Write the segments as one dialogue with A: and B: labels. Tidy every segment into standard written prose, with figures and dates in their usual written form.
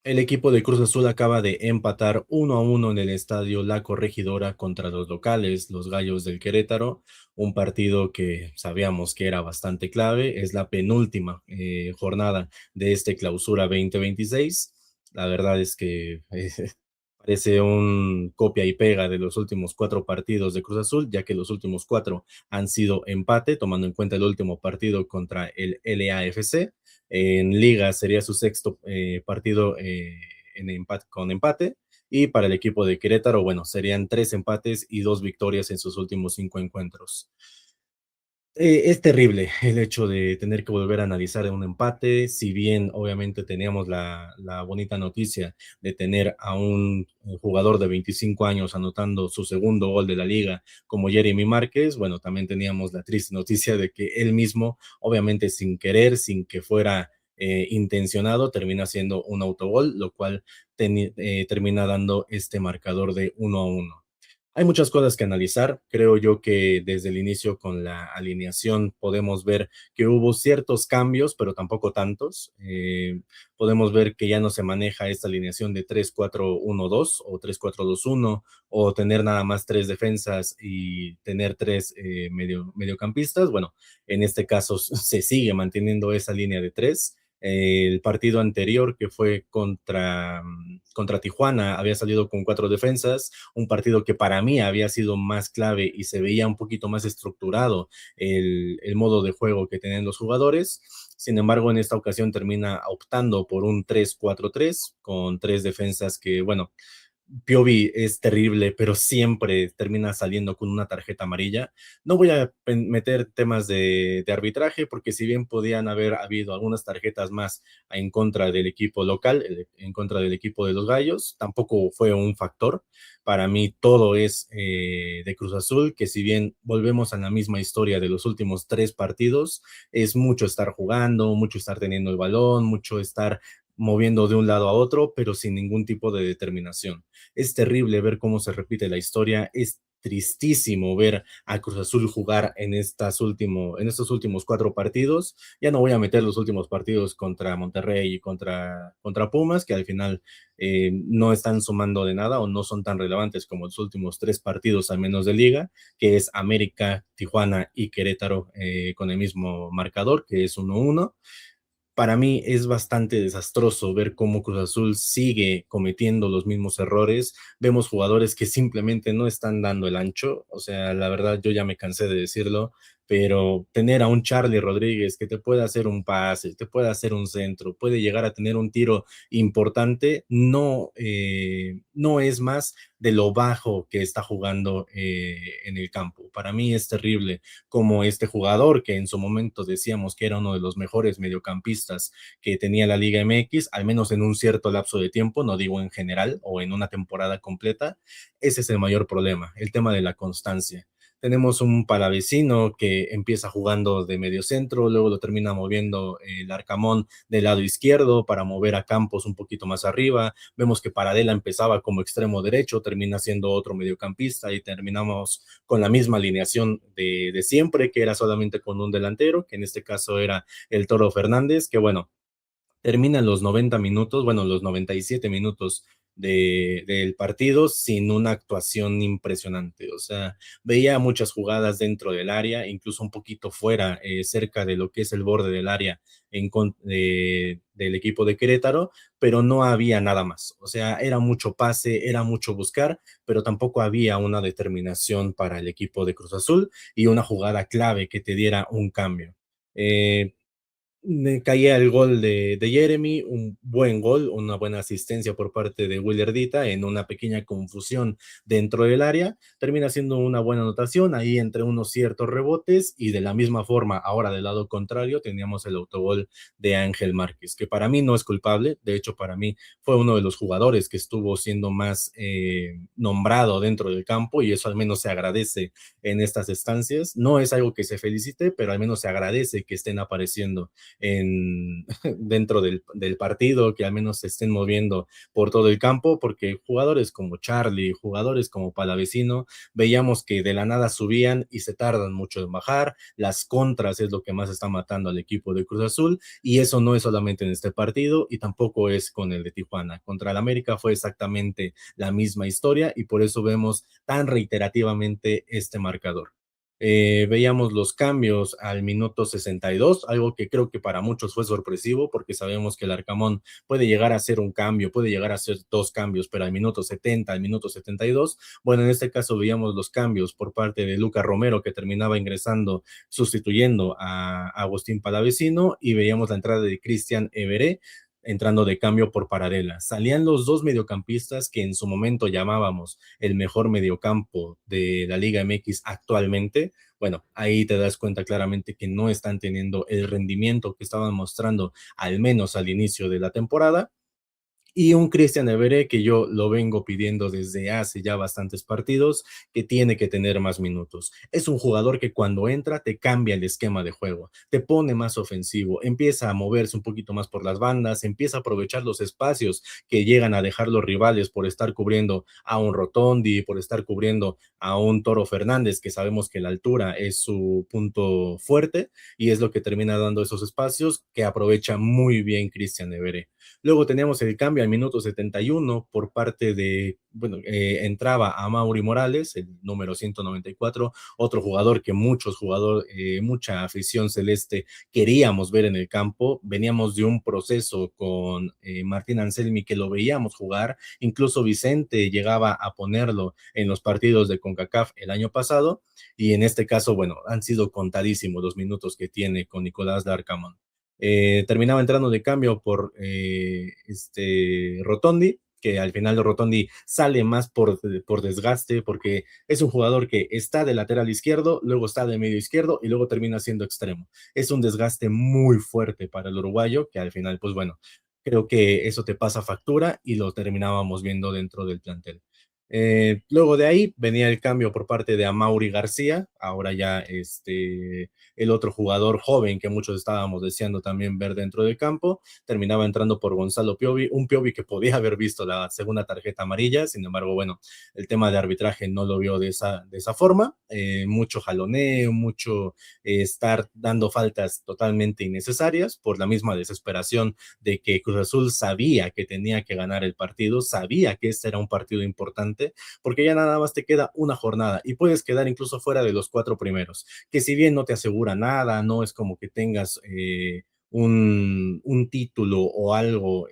A: El equipo de Cruz Azul acaba de empatar 1-1 en el estadio La Corregidora contra los locales, los Gallos del Querétaro, un partido que sabíamos que era bastante clave, es la penúltima jornada de este clausura 2026. La verdad es que parece un copia y pega de los últimos cuatro partidos de Cruz Azul, ya que los últimos cuatro han sido empate, tomando en cuenta el último partido contra el LAFC. En Liga sería su sexto partido en empate, con empate. Y para el equipo de Querétaro, bueno, serían tres empates y dos victorias en sus últimos cinco encuentros. Es terrible el hecho de tener que volver a analizar un empate, si bien obviamente teníamos la bonita noticia de tener a un jugador de 25 años anotando su segundo gol de la liga como Jeremy Márquez, bueno, también teníamos la triste noticia de que él mismo, obviamente sin querer, sin que fuera intencionado, termina siendo un autogol, lo cual termina dando este marcador de 1-1. Hay muchas cosas que analizar. Creo yo que desde el inicio con la alineación podemos ver que hubo ciertos cambios, pero tampoco tantos. Podemos ver que ya no se maneja esta alineación de 3-4-1-2 o 3-4-2-1 o tener nada más tres defensas y tener tres mediocampistas. Bueno, en este caso se sigue manteniendo esa línea de tres. El partido anterior, que fue contra Tijuana, había salido con cuatro defensas, un partido que para mí había sido más clave y se veía un poquito más estructurado el modo de juego que tenían los jugadores. Sin embargo, en esta ocasión termina optando por un 3-4-3 con tres defensas que, bueno, Piovi es terrible, pero siempre termina saliendo con una tarjeta amarilla. No voy a meter temas de arbitraje, porque si bien podían haber habido algunas tarjetas más en contra del equipo local, en contra del equipo de los Gallos, tampoco fue un factor. Para mí todo es de Cruz Azul, que si bien volvemos a la misma historia de los últimos tres partidos, es mucho estar jugando, mucho estar teniendo el balón, mucho estar moviendo de un lado a otro, pero sin ningún tipo de determinación. Es terrible ver cómo se repite la historia, es tristísimo ver a Cruz Azul jugar en estos últimos cuatro partidos. Ya no voy a meter los últimos partidos contra Monterrey y contra Pumas, que al final no están sumando de nada o no son tan relevantes como los últimos tres partidos, al menos de liga, que es América, Tijuana y Querétaro con el mismo marcador, que es 1-1. Para mí es bastante desastroso ver cómo Cruz Azul sigue cometiendo los mismos errores. Vemos jugadores que simplemente no están dando el ancho. O sea, la verdad yo ya me cansé de decirlo, pero tener a un Charlie Rodríguez que te puede hacer un pase, te puede hacer un centro, puede llegar a tener un tiro importante, no es más de lo bajo que está jugando en el campo. Para mí es terrible como este jugador que en su momento decíamos que era uno de los mejores mediocampistas que tenía la Liga MX, al menos en un cierto lapso de tiempo, no digo en general o en una temporada completa. Ese es el mayor problema, el tema de la constancia. Tenemos un palavecino que empieza jugando de medio centro, luego lo termina moviendo el Arcamón del lado izquierdo para mover a Campos un poquito más arriba. Vemos que Paradela empezaba como extremo derecho, termina siendo otro mediocampista y terminamos con la misma alineación de siempre, que era solamente con un delantero, que en este caso era el Toro Fernández, que bueno, termina los 90 minutos, bueno, los 97 minutos del partido sin una actuación impresionante. O sea, veía muchas jugadas dentro del área, incluso un poquito fuera, cerca de lo que es el borde del área del equipo de Querétaro, pero no había nada más. O sea, era mucho pase, era mucho buscar, pero tampoco había una determinación para el equipo de Cruz Azul y una jugada clave que te diera un cambio. Caía el gol de Jeremy, un buen gol, una buena asistencia por parte de Willardita en una pequeña confusión dentro del área, termina siendo una buena anotación ahí entre unos ciertos rebotes y de la misma forma, ahora del lado contrario, teníamos el autogol de Ángel Márquez, que para mí no es culpable, de hecho para mí fue uno de los jugadores que estuvo siendo más nombrado dentro del campo y eso al menos se agradece en estas estancias, no es algo que se felicite, pero al menos se agradece que estén apareciendo dentro del partido, que al menos se estén moviendo por todo el campo, porque jugadores como Charlie, jugadores como Palavecino, veíamos que de la nada subían y se tardan mucho en bajar. Las contras es lo que más está matando al equipo de Cruz Azul, y eso no es solamente en este partido y tampoco es con el de Tijuana. Contra el América fue exactamente la misma historia y por eso vemos tan reiterativamente este marcador. Veíamos los cambios al minuto 62, algo que creo que para muchos fue sorpresivo, porque sabemos que el Arcamón puede llegar a hacer un cambio, puede llegar a hacer dos cambios, pero al minuto 70, al minuto 72, bueno, en este caso veíamos los cambios por parte de Lucas Romero, que terminaba ingresando, sustituyendo a Agustín Palavecino, y veíamos la entrada de Cristian Everé, entrando de cambio por Paradela. Salían los dos mediocampistas que en su momento llamábamos el mejor mediocampo de la Liga MX actualmente. Bueno, ahí te das cuenta claramente que no están teniendo el rendimiento que estaban mostrando al menos al inicio de la temporada, y un Christian Evere que yo lo vengo pidiendo desde hace ya bastantes partidos, que tiene que tener más minutos. Es un jugador que cuando entra te cambia el esquema de juego, te pone más ofensivo, empieza a moverse un poquito más por las bandas, empieza a aprovechar los espacios que llegan a dejar los rivales por estar cubriendo a un Rotondi, por estar cubriendo a un Toro Fernández, que sabemos que la altura es su punto fuerte y es lo que termina dando esos espacios que aprovecha muy bien Christian Evere. Luego teníamos el cambio al minuto 71 por parte de, bueno, entraba a Mauri Morales, el número 194, otro jugador que mucha afición celeste queríamos ver en el campo. Veníamos de un proceso con Martín Anselmi que lo veíamos jugar, incluso Vicente llegaba a ponerlo en los partidos de CONCACAF el año pasado, y en este caso, bueno, han sido contadísimos los minutos que tiene con Nicolás Larcamón. Terminaba entrando de cambio por Rotondi, que al final de Rotondi sale más por desgaste, porque es un jugador que está de lateral izquierdo, luego está de medio izquierdo y luego termina siendo extremo. Es un desgaste muy fuerte para el uruguayo, que al final, pues bueno, creo que eso te pasa factura y lo terminábamos viendo dentro del plantel. Luego de ahí venía el cambio por parte de Amaury García, ahora ya el otro jugador joven que muchos estábamos deseando también ver dentro del campo, terminaba entrando por Gonzalo Piovi, un Piovi que podía haber visto la segunda tarjeta amarilla, sin embargo, bueno, el tema de arbitraje no lo vio de esa forma, mucho jaloneo, mucho estar dando faltas totalmente innecesarias por la misma desesperación de que Cruz Azul sabía que tenía que ganar el partido, sabía que este era un partido importante, porque ya nada más te queda una jornada y puedes quedar incluso fuera de los cuatro primeros, que si bien no te asegura nada, no es como que tengas un título o algo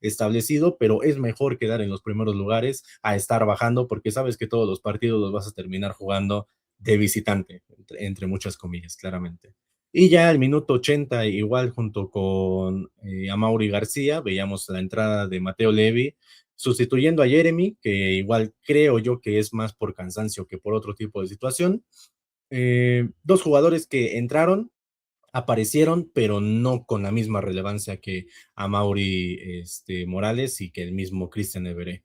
A: establecido, pero es mejor quedar en los primeros lugares a estar bajando, porque sabes que todos los partidos los vas a terminar jugando de visitante, entre muchas comillas, claramente. Y ya al minuto 80, igual junto con Amaury García, veíamos la entrada de Mateo Levi, sustituyendo a Jeremy, que igual creo yo que es más por cansancio que por otro tipo de situación. Dos jugadores que entraron, aparecieron, pero no con la misma relevancia que Amaury Morales y que el mismo Christian Everé.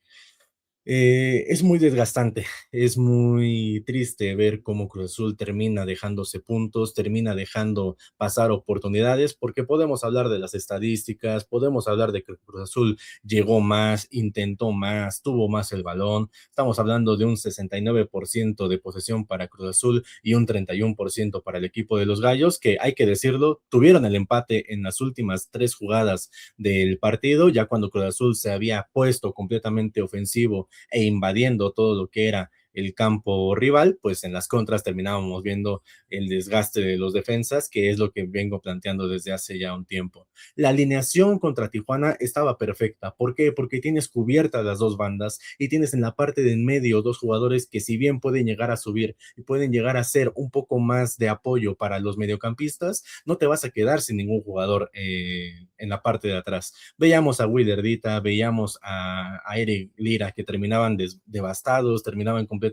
A: Es muy desgastante, es muy triste ver cómo Cruz Azul termina dejándose puntos, termina dejando pasar oportunidades, porque podemos hablar de las estadísticas, podemos hablar de que Cruz Azul llegó más, intentó más, tuvo más el balón. Estamos hablando de un 69% de posesión para Cruz Azul y un 31% para el equipo de los Gallos, que hay que decirlo, tuvieron el empate en las últimas tres jugadas del partido, ya cuando Cruz Azul se había puesto completamente ofensivo e invadiendo todo lo que era el campo rival, pues en las contras terminábamos viendo el desgaste de los defensas, que es lo que vengo planteando desde hace ya un tiempo. La alineación contra Tijuana estaba perfecta. ¿Por qué? Porque tienes cubiertas las dos bandas y tienes en la parte de en medio dos jugadores que si bien pueden llegar a subir y pueden llegar a ser un poco más de apoyo para los mediocampistas, no te vas a quedar sin ningún jugador en la parte de atrás. Veíamos a Willer Dita, veíamos a Eric Lira, que terminaban devastados, terminaban completamente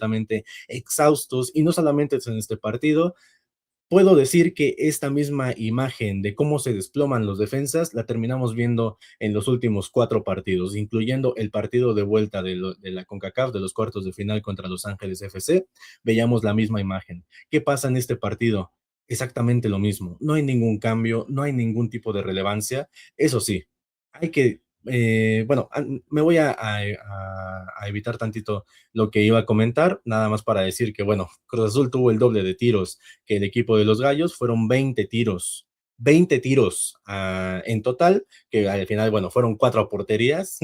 A: exhaustos, y no solamente es en este partido. Puedo decir que esta misma imagen de cómo se desploman los defensas la terminamos viendo en los últimos cuatro partidos, incluyendo el partido de vuelta de la CONCACAF, de los cuartos de final contra Los Ángeles FC. Veíamos la misma imagen. ¿Qué pasa en este partido? exactamente lo mismo. No hay ningún cambio, no hay ningún tipo de relevancia. Eso sí, hay que, bueno, me voy a evitar tantito lo que iba a comentar, nada más para decir que, bueno, Cruz Azul tuvo el doble de tiros que el equipo de los Gallos, fueron 20 tiros. 20 tiros en total, que al final, bueno, fueron cuatro porterías.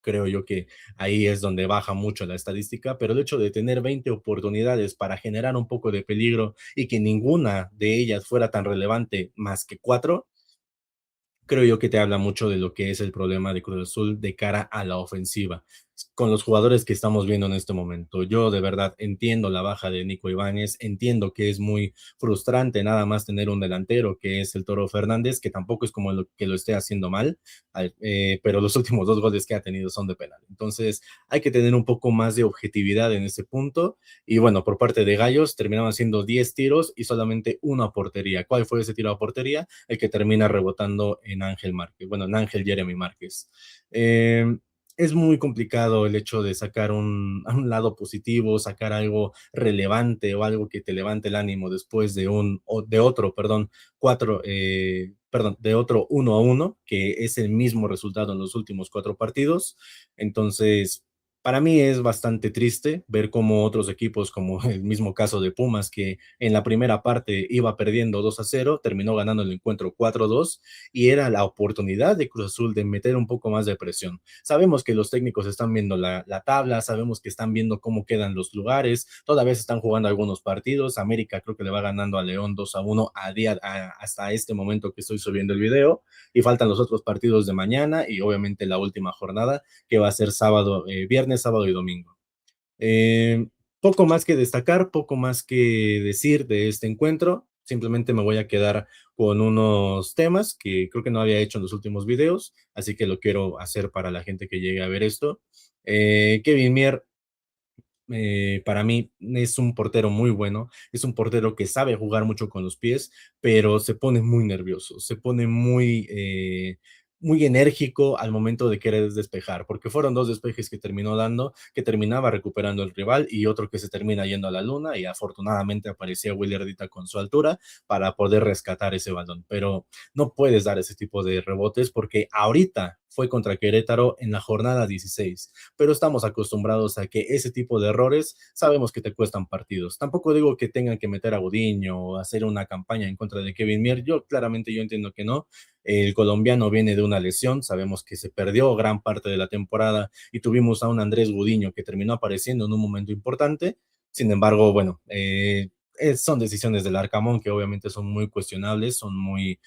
A: Creo yo que ahí es donde baja mucho la estadística, pero el hecho de tener 20 oportunidades para generar un poco de peligro y que ninguna de ellas fuera tan relevante más que cuatro, creo yo que te habla mucho de lo que es el problema de Cruz Azul de cara a la ofensiva, con los jugadores que estamos viendo en este momento. Yo de verdad entiendo la baja de Nico Ibáñez, entiendo que es muy frustrante nada más tener un delantero que es el Toro Fernández, que tampoco es como que lo esté haciendo mal, pero los últimos dos goles que ha tenido son de penal. Entonces hay que tener un poco más de objetividad en ese punto. Y bueno, por parte de Gallos terminaban siendo 10 tiros y solamente una portería. ¿Cuál fue ese tiro a portería? El que termina rebotando en Ángel Márquez, bueno, en Ángel Jeremy Márquez. Es muy complicado el hecho de sacar a un lado positivo, sacar algo relevante o algo que te levante el ánimo después de de otro, perdón, de otro 1-1, que es el mismo resultado en los últimos cuatro partidos. Entonces, para mí es bastante triste ver cómo otros equipos, como el mismo caso de Pumas, que en la primera parte iba perdiendo 2-0, terminó ganando el encuentro 4-2 y era la oportunidad de Cruz Azul de meter un poco más de presión. Sabemos que los técnicos están viendo la tabla, sabemos que están viendo cómo quedan los lugares, todavía están jugando algunos partidos. América creo que le va ganando a León 2-1 hasta este momento que estoy subiendo el video, y faltan los otros partidos de mañana y obviamente la última jornada que va a ser viernes, sábado y domingo. Eh, Poco más que destacar, poco más que decir de este encuentro. Simplemente me voy a quedar con unos temas que creo que no había hecho en los últimos videos, así que lo quiero hacer para la gente que llegue a ver esto. Kevin Mier, para mí es un portero muy bueno, es un portero que sabe jugar mucho con los pies, pero se pone muy nervioso, se pone muy enérgico al momento de querer despejar, porque fueron dos despejes que terminó dando, que terminaba recuperando el rival y otro que se termina yendo a la luna, y afortunadamente aparecía Willardita con su altura para poder rescatar ese balón, pero no puedes dar ese tipo de rebotes porque ahorita fue contra Querétaro en la jornada 16, pero estamos acostumbrados a que ese tipo de errores sabemos que te cuestan partidos. Tampoco digo que tengan que meter a Gudiño o hacer una campaña en contra de Kevin Mier. Yo entiendo que no. El colombiano viene de una lesión, sabemos que se perdió gran parte de la temporada y tuvimos a un Andrés Gudiño que terminó apareciendo en un momento importante. Sin embargo, bueno, son decisiones del Arcamón que obviamente son muy cuestionables, son muy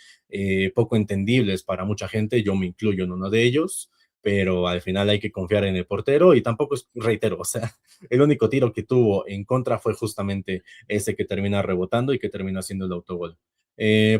A: poco entendibles para mucha gente, yo me incluyo en uno de ellos, pero al final hay que confiar en el portero y tampoco es, reitero, o sea, el único tiro que tuvo en contra fue justamente ese que termina rebotando y que termina haciendo el autogol.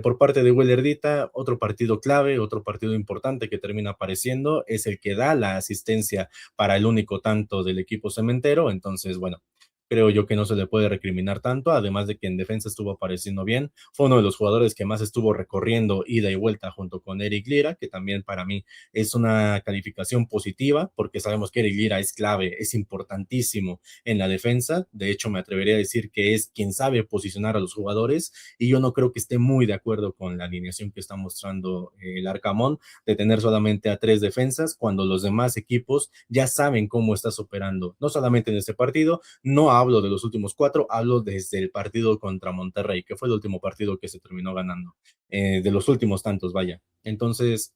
A: Por parte de Willardita, otro partido clave, otro partido importante que termina apareciendo, es el que da la asistencia para el único tanto del equipo cementero. Entonces, bueno, creo yo que no se le puede recriminar tanto, además de que en defensa estuvo apareciendo bien, fue uno de los jugadores que más estuvo recorriendo ida y vuelta junto con Eric Lira, que también para mí es una calificación positiva, porque sabemos que Eric Lira es clave, es importantísimo en la defensa. De hecho, me atrevería a decir que es quien sabe posicionar a los jugadores, y yo no creo que esté muy de acuerdo con la alineación que está mostrando el Arcamón, de tener solamente a tres defensas, cuando los demás equipos ya saben cómo estás operando, no solamente en este partido, no hablo de los últimos cuatro, hablo desde el partido contra Monterrey, que fue el último partido que se terminó ganando, de los últimos tantos, vaya. Entonces,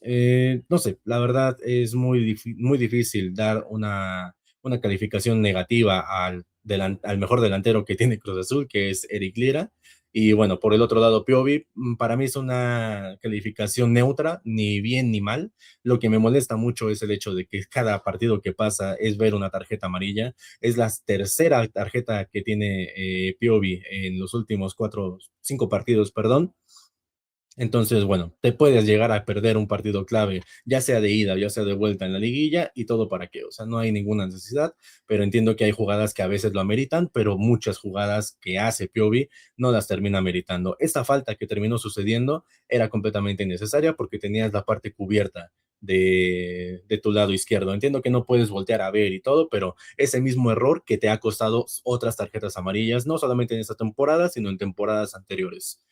A: no sé, la verdad es muy difícil dar una calificación negativa al mejor delantero que tiene Cruz Azul, que es Eric Lira. Y bueno, por el otro lado, Piovi, para mí es una calificación neutra, ni bien ni mal. Lo que me molesta mucho es el hecho de que cada partido que pasa es ver una tarjeta amarilla. Es la tercera tarjeta que tiene Piovi en los últimos cinco partidos, perdón. Entonces, bueno, te puedes llegar a perder un partido clave, ya sea de ida, ya sea de vuelta en la liguilla, y todo para qué. O sea, no hay ninguna necesidad, pero entiendo que hay jugadas que a veces lo ameritan, pero muchas jugadas que hace Piovi no las termina ameritando. Esta falta que terminó sucediendo era completamente innecesaria porque tenías la parte cubierta de tu lado izquierdo. Entiendo que no puedes voltear a ver y todo, pero ese mismo error que te ha costado otras tarjetas amarillas, no solamente en esta temporada, sino en temporadas anteriores.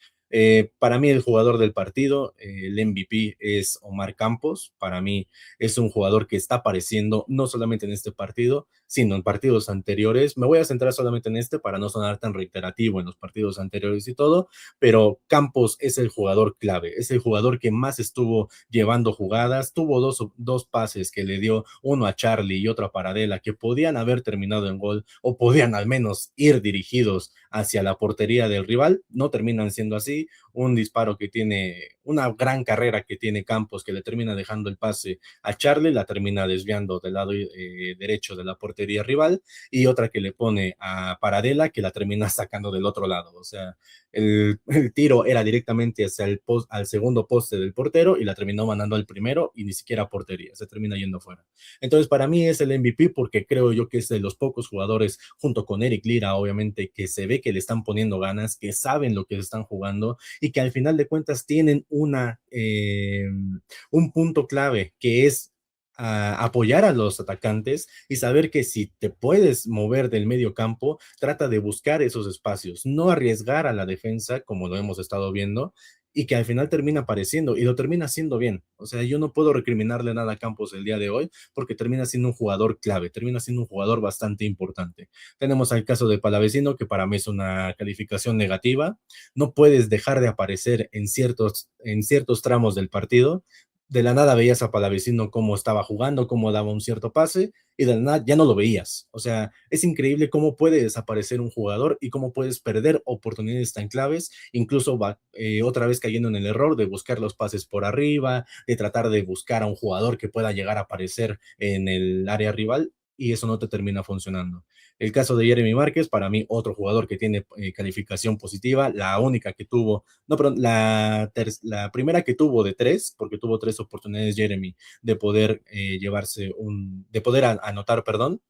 A: Para mí el jugador del partido, el MVP es Omar Campos. Para mí es un jugador que está apareciendo no solamente en este partido, sino en partidos anteriores. Me voy a centrar solamente en este para no sonar tan reiterativo en los partidos anteriores y todo, pero Campos es el jugador clave, es el jugador que más estuvo llevando jugadas. Tuvo dos pases que le dio, uno a Charlie y otro a Paradela, que podían haber terminado en gol o podían al menos ir dirigidos hacia la portería del rival. No terminan siendo así. Un disparo que tiene, una gran carrera que tiene Campos, que le termina dejando el pase a Charlie, la termina desviando del lado derecho de la portería rival, y otra que le pone a Paradela, que la termina sacando del otro lado. O sea, el tiro era directamente hacia al segundo poste del portero y la terminó mandando al primero y ni siquiera portería, se termina yendo fuera. Entonces, para mí es el MVP porque creo yo que es de los pocos jugadores, junto con Eric Lira, obviamente, que se ve que le están poniendo ganas, que saben lo que se están jugando y que al final de cuentas tienen un punto clave que es apoyar a los atacantes y saber que si te puedes mover del medio campo, trata de buscar esos espacios, no arriesgar a la defensa como lo hemos estado viendo y que al final termina apareciendo y lo termina haciendo bien. O sea, yo no puedo recriminarle nada a Campos el día de hoy porque termina siendo un jugador clave, termina siendo un jugador bastante importante. Tenemos al caso de Palavecino, que para mí es una calificación negativa. No puedes dejar de aparecer en ciertos tramos del partido. De la nada veías a Palavecino cómo estaba jugando, cómo daba un cierto pase, y de la nada ya no lo veías. O sea, es increíble cómo puede desaparecer un jugador y cómo puedes perder oportunidades tan claves, incluso otra vez cayendo en el error de buscar los pases por arriba, de tratar de buscar a un jugador que pueda llegar a aparecer en el área rival, y eso no te termina funcionando. El caso de Jeremy Márquez, para mí, otro jugador que tiene calificación positiva, la única que tuvo, no, perdón, la primera que tuvo de tres, porque tuvo tres oportunidades Jeremy de poder de poder anotar, perdón,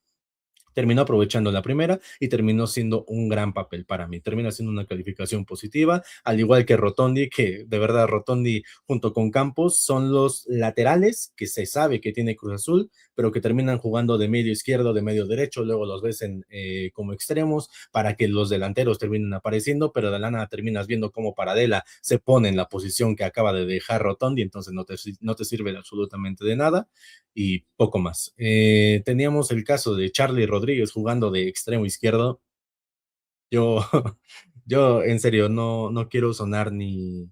A: terminó aprovechando la primera y terminó siendo un gran papel para mí. Termina siendo una calificación positiva, al igual que Rotondi, que de verdad Rotondi junto con Campos son los laterales que se sabe que tiene Cruz Azul, pero que terminan jugando de medio izquierdo, de medio derecho, luego los ves como extremos para que los delanteros terminen apareciendo, pero de la nada terminas viendo cómo Paradela se pone en la posición que acaba de dejar Rotondi, entonces no te sirve absolutamente de nada y poco más. Teníamos el caso de Charlie Rodríguez jugando de extremo izquierdo. Yo, yo en serio no quiero sonar ni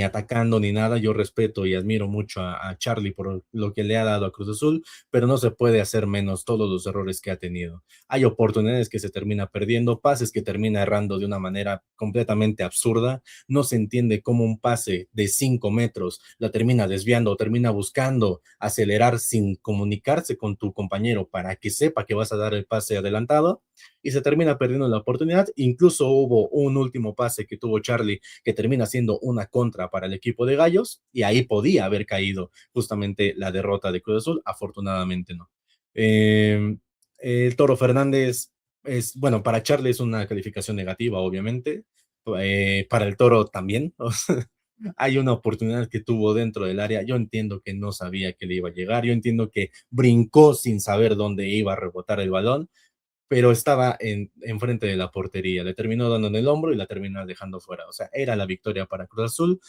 A: atacando ni nada. Yo respeto y admiro mucho a Charlie por lo que le ha dado a Cruz Azul, pero no se puede hacer menos todos los errores que ha tenido. Hay oportunidades que se termina perdiendo, pases que termina errando de una manera completamente absurda. No se entiende cómo un pase de 5 metros la termina desviando o termina buscando acelerar sin comunicarse con tu compañero para que sepa que vas a dar el pase adelantado y se termina perdiendo la oportunidad. Incluso hubo un último pase que tuvo Charlie que termina siendo una contra para el equipo de Gallos y ahí podía haber caído justamente la derrota de Cruz Azul, afortunadamente no. El Toro Fernández es, bueno, para Charlie es una calificación negativa, obviamente, para el Toro también. Hay una oportunidad que tuvo dentro del área. Yo entiendo que no sabía que le iba a llegar. Yo entiendo que brincó sin saber dónde iba a rebotar el balón, pero estaba enfrente de la portería, le terminó dando en el hombro y la terminó dejando fuera. O sea, era la victoria para Cruz Azul.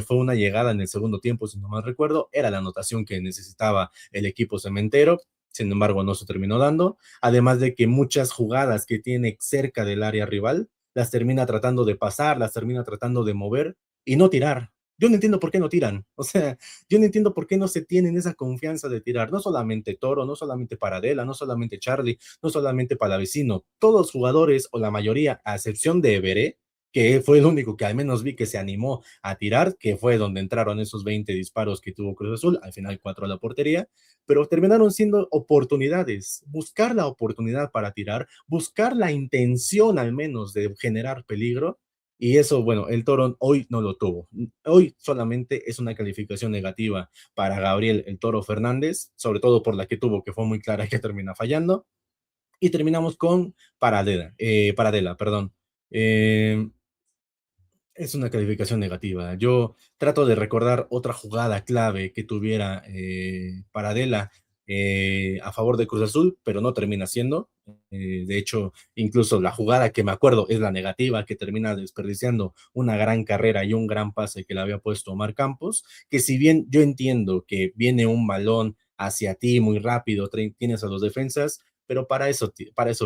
A: Fue una llegada en el segundo tiempo, si no mal recuerdo, era la anotación que necesitaba el equipo cementero. Sin embargo, no se terminó dando. Además de que muchas jugadas que tiene cerca del área rival las termina tratando de pasar, las termina tratando de mover y no tirar. Yo no entiendo por qué no tiran. O sea, yo no entiendo por qué no se tienen esa confianza de tirar. No solamente Toro, no solamente Paradela, no solamente Charlie, no solamente Palavecino. Todos los jugadores, o la mayoría, a excepción de Everé, que fue el único que al menos vi que se animó a tirar, que fue donde entraron esos 20 disparos que tuvo Cruz Azul, al final 4 a la portería, pero terminaron siendo oportunidades. Buscar la oportunidad para tirar, buscar la intención al menos de generar peligro, y eso, bueno, el Toro hoy no lo tuvo. Hoy solamente es una calificación negativa para Gabriel el Toro Fernández, sobre todo por la que tuvo, que fue muy clara y que termina fallando. Y terminamos con Paradela, perdón. Eh, Es una calificación negativa. Yo trato de recordar otra jugada clave que tuviera Paradela a favor de Cruz Azul, pero no termina siendo. De hecho, incluso la jugada que me acuerdo es la negativa, que termina desperdiciando una gran carrera y un gran pase que le había puesto Omar Campos, que si bien yo entiendo que viene un balón hacia ti muy rápido, tienes a los defensas, pero para eso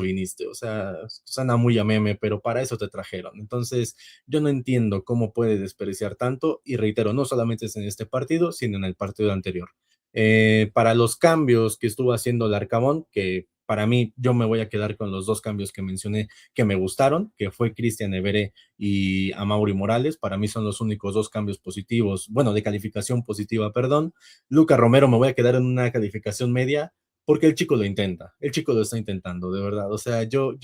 A: viniste. O sea, suena muy a meme, pero para eso te trajeron. Entonces, yo no entiendo cómo puede desperdiciar tanto y reitero, no solamente es en este partido, sino en el partido anterior. Para los cambios que estuvo haciendo el Arcamón, que para mí yo me voy a quedar con los dos cambios que mencioné que me gustaron, que fue Cristian Everé y Amaury Morales. Para mí son los únicos dos cambios positivos, bueno, de calificación positiva, perdón. Luca Romero me voy a quedar en una calificación media porque el chico lo intenta, el chico lo está intentando, de verdad. O sea, yo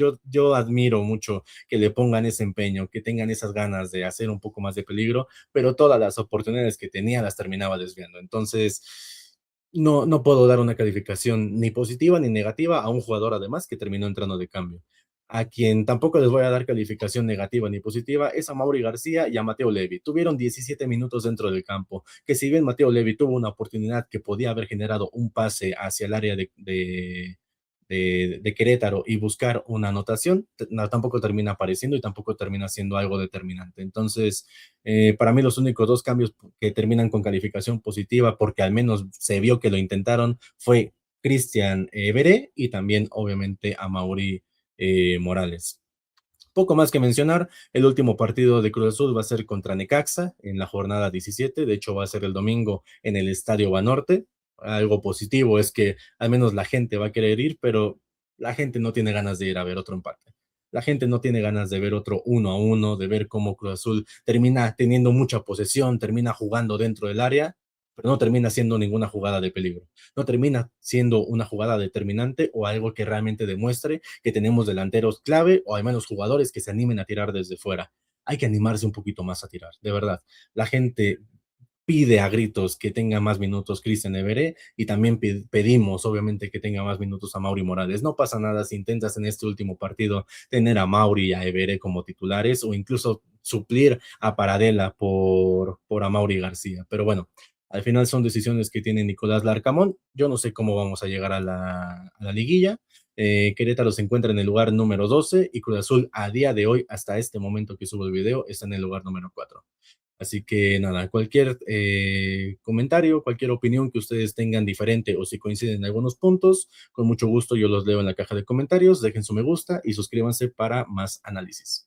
A: admiro mucho que le pongan ese empeño, que tengan esas ganas de hacer un poco más de peligro, pero todas las oportunidades que tenía las terminaba desviando. Entonces, no puedo dar una calificación ni positiva ni negativa a un jugador además que terminó entrando de cambio. A quien tampoco les voy a dar calificación negativa ni positiva es a Mauri García y a Mateo Levi. Tuvieron 17 minutos dentro del campo, que si bien Mateo Levi tuvo una oportunidad que podía haber generado un pase hacia el área de Querétaro y buscar una anotación, no, tampoco termina apareciendo y tampoco termina siendo algo determinante. Entonces, para mí los únicos dos cambios que terminan con calificación positiva, porque al menos se vio que lo intentaron, fue Cristian Veré y también obviamente a Mauri Morales. Poco más que mencionar, el último partido de Cruz Azul va a ser contra Necaxa en la jornada 17, de hecho va a ser el domingo en el Estadio Banorte. Algo positivo es que al menos la gente va a querer ir, pero la gente no tiene ganas de ir a ver otro empate. La gente no tiene ganas de ver otro 1-1, de ver cómo Cruz Azul termina teniendo mucha posesión, termina jugando dentro del área, pero no termina siendo ninguna jugada de peligro. No termina siendo una jugada determinante o algo que realmente demuestre que tenemos delanteros clave o al menos jugadores que se animen a tirar desde fuera. Hay que animarse un poquito más a tirar, de verdad. La gente pide a gritos que tenga más minutos Cristian Everé y también pedimos, obviamente, que tenga más minutos a Mauri Morales. No pasa nada si intentas en este último partido tener a Mauri y a Everé como titulares o incluso suplir a Paradela por a Mauri García. Pero bueno, al final son decisiones que tiene Nicolás Larcamón. Yo no sé cómo vamos a llegar a la liguilla. Querétaro se encuentra en el lugar número 12 y Cruz Azul a día de hoy, hasta este momento que subo el video, está en el lugar número 4. Así que nada, cualquier comentario, cualquier opinión que ustedes tengan diferente o si coinciden en algunos puntos, con mucho gusto yo los leo en la caja de comentarios, dejen su me gusta y suscríbanse para más análisis.